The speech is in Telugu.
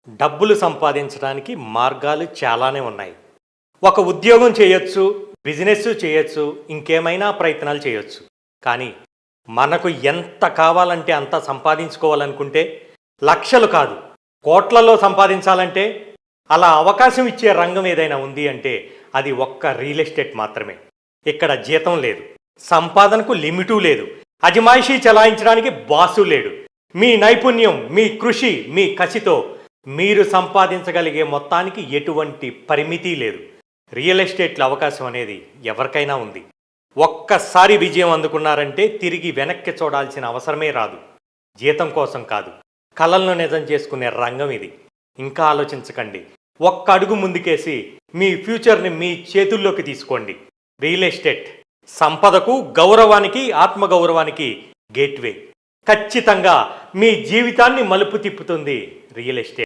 డబ్బులు సంపాదించడానికి మార్గాలు చాలానే ఉన్నాయి. ఒక ఉద్యోగం చేయొచ్చు, బిజినెస్ చేయొచ్చు, ఇంకేమైనా ప్రయత్నాలు చేయొచ్చు. కానీ మనకు ఎంత కావాలంటే అంత సంపాదించుకోవాలనుకుంటే లక్షలు కాదు, కోట్లలో సంపాదించాలంటే అలా అవకాశం ఇచ్చే రంగం ఏదైనా ఉంది అంటే అది ఒక్క రియల్ ఎస్టేట్ మాత్రమే. ఇక్కడ జీతం లేదు, సంపాదనకు లిమిటు లేదు, అజమాయిషీ చలాయించడానికి బాసు లేడు. మీ నైపుణ్యం, మీ కృషి, మీ కసితో మీరు సంపాదించగలిగే మొత్తానికి ఎటువంటి పరిమితి లేదు. రియల్ ఎస్టేట్ల అవకాశం అనేది ఎవరికైనా ఉంది. ఒక్కసారి విజయం అందుకున్నారంటే తిరిగి వెనక్కి చూడాల్సిన అవసరమే రాదు. జీతం కోసం కాదు, కలలను నిజం చేసుకునే రంగం ఇది. ఇంకా ఆలోచించకండి, ఒక్క అడుగు ముందుకేసి మీ ఫ్యూచర్ని మీ చేతుల్లోకి తీసుకోండి. రియల్ ఎస్టేట్ సంపదకు, గౌరవానికి, ఆత్మగౌరవానికి గేట్వే. ఖచ్చితంగా మీ జీవితాన్ని మలుపు తిప్పుతుంది రియల్ ఎస్టేట్.